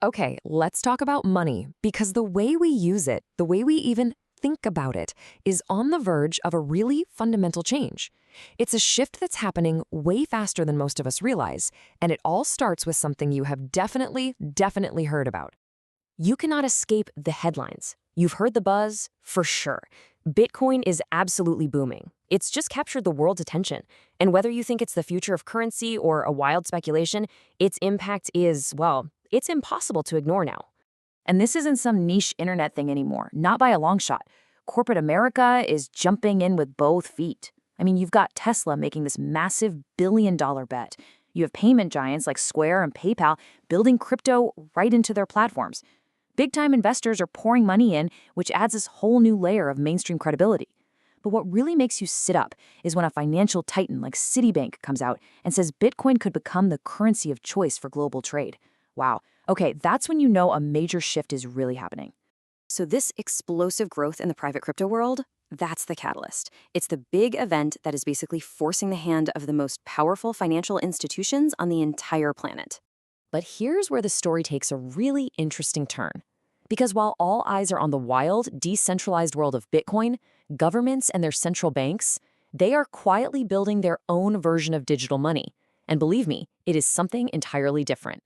Okay, let's talk about money, because the way we use it, the way we even think about it, is on the verge of a really fundamental change. It's a shift that's happening way faster than most of us realize, and it all starts with something you have definitely heard about. You cannot escape the headlines. You've heard the buzz, for sure. Bitcoin is absolutely booming. It's just captured the world's attention. And whether you think it's the future of currency or a wild speculation, its impact is, well, it's impossible to ignore now. And this isn't some niche internet thing anymore, not by a long shot. Corporate America is jumping in with both feet. I mean, you've got Tesla making this massive billion-dollar bet. You have payment giants like Square and PayPal building crypto right into their platforms. Big-time investors are pouring money in, which adds this whole new layer of mainstream credibility. But what really makes you sit up is when a financial titan like Citibank comes out and says Bitcoin could become the currency of choice for global trade. Wow. Okay, that's when you know a major shift is really happening. So this explosive growth in the private crypto world, that's the catalyst. It's the big event that is basically forcing the hand of the most powerful financial institutions on the entire planet. But here's where the story takes a really interesting turn. Because while all eyes are on the wild, decentralized world of Bitcoin, governments and their central banks, they are quietly building their own version of digital money. And believe me, it is something entirely different.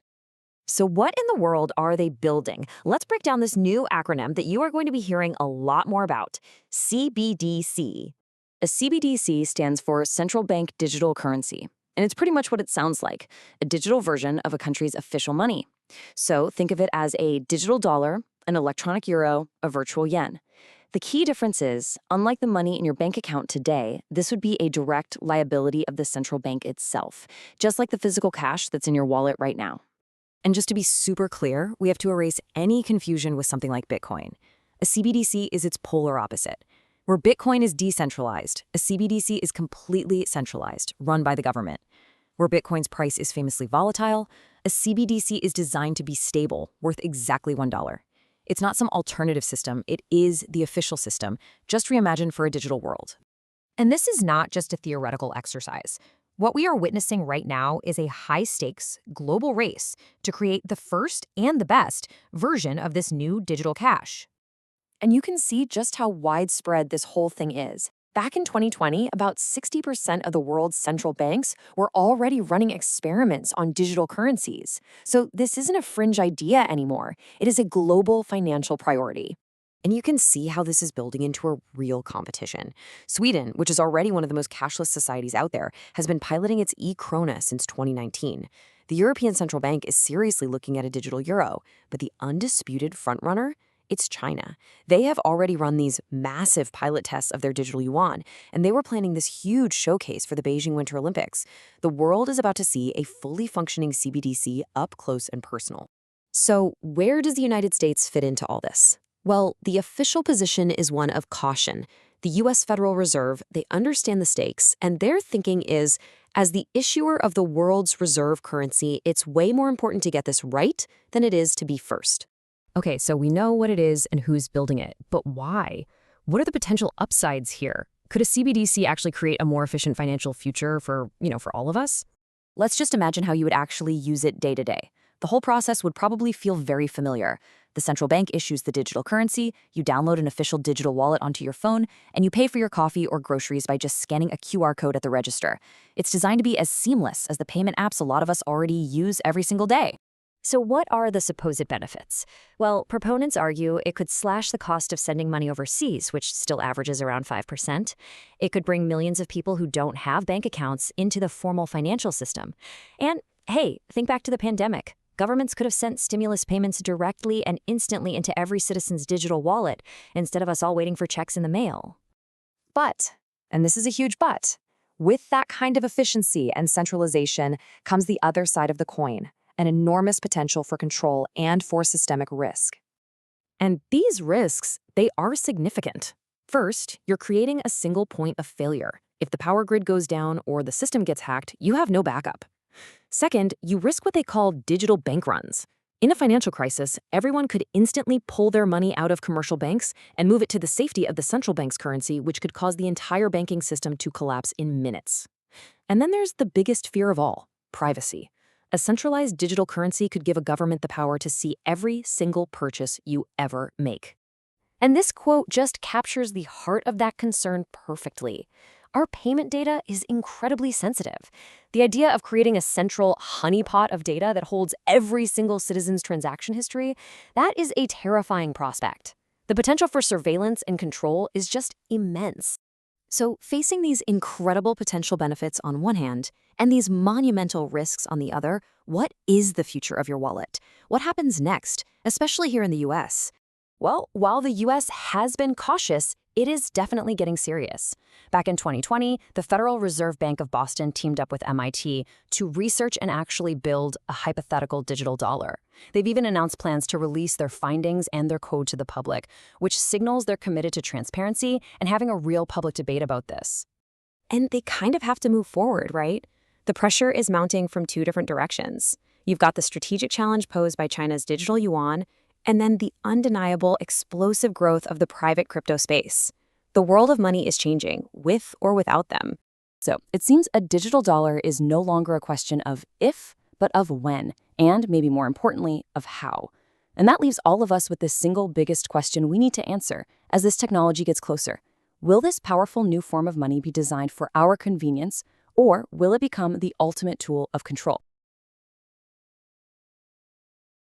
So what in the world are they building? Let's break down this new acronym that you are going to be hearing a lot more about, CBDC. A CBDC stands for Central Bank Digital Currency, and it's pretty much what it sounds like, a digital version of a country's official money. So think of it as a digital dollar, an electronic euro, a virtual yen. The key difference is, unlike the money in your bank account today, this would be a direct liability of the central bank itself, just like the physical cash that's in your wallet right now. And just to be super clear, we have to erase any confusion with something like Bitcoin. A CBDC is its polar opposite. Where Bitcoin is decentralized, a CBDC is completely centralized, run by the government. Where Bitcoin's price is famously volatile, a CBDC is designed to be stable, worth exactly $1. It's not some alternative system, it is the official system, just reimagined for a digital world. And this is not just a theoretical exercise. What we are witnessing right now is a high-stakes, global race to create the first and the best version of this new digital cash. And you can see just how widespread this whole thing is. Back in 2020, about 60% of the world's central banks were already running experiments on digital currencies. So this isn't a fringe idea anymore. It is a global financial priority. And you can see how this is building into a real competition. Sweden, which is already one of the most cashless societies out there, has been piloting its e-krona since 2019. The European Central Bank is seriously looking at a digital euro, but the undisputed frontrunner? It's China. They have already run these massive pilot tests of their digital yuan, and they were planning this huge showcase for the Beijing Winter Olympics. The world is about to see a fully functioning CBDC up close and personal. So where does the United States fit into all this? Well, the official position is one of caution. The U.S. Federal Reserve, they understand the stakes, and their thinking is, as the issuer of the world's reserve currency, it's way more important to get this right than it is to be first. Okay, so we know what it is and who's building it, but why? What are the potential upsides here? Could a CBDC actually create a more efficient financial future for all of us? Let's just imagine how you would actually use it day to day. The whole process would probably feel very familiar. The central bank issues the digital currency, you download an official digital wallet onto your phone, and you pay for your coffee or groceries by just scanning a QR code at the register. It's designed to be as seamless as the payment apps a lot of us already use every single day. So what are the supposed benefits? Well, proponents argue it could slash the cost of sending money overseas, which still averages around 5%. It could bring millions of people who don't have bank accounts into the formal financial system. And hey, think back to the pandemic. Governments could have sent stimulus payments directly and instantly into every citizen's digital wallet instead of us all waiting for checks in the mail. But, and this is a huge but, with that kind of efficiency and centralization comes the other side of the coin, an enormous potential for control and for systemic risk. And these risks, they are significant. First, you're creating a single point of failure. If the power grid goes down or the system gets hacked, you have no backup. Second, you risk what they call digital bank runs. In a financial crisis, everyone could instantly pull their money out of commercial banks and move it to the safety of the central bank's currency, which could cause the entire banking system to collapse in minutes. And then there's the biggest fear of all, privacy. A centralized digital currency could give a government the power to see every single purchase you ever make. And this quote just captures the heart of that concern perfectly. Our payment data is incredibly sensitive. The idea of creating a central honeypot of data that holds every single citizen's transaction history, that is a terrifying prospect. The potential for surveillance and control is just immense. So, facing these incredible potential benefits on one hand and these monumental risks on the other, what is the future of your wallet? What happens next, especially here in the US? Well, while the US has been cautious, it is definitely getting serious. Back in 2020, the Federal Reserve Bank of Boston teamed up with MIT to research and actually build a hypothetical digital dollar. They've even announced plans to release their findings and their code to the public, which signals they're committed to transparency and having a real public debate about this. And they kind of have to move forward, right? The pressure is mounting from two different directions. You've got the strategic challenge posed by China's digital yuan, and then the undeniable explosive growth of the private crypto space. The world of money is changing, with or without them. So it seems a digital dollar is no longer a question of if, but of when, and maybe more importantly, of how. And that leaves all of us with the single biggest question we need to answer as this technology gets closer. Will this powerful new form of money be designed for our convenience, or will it become the ultimate tool of control?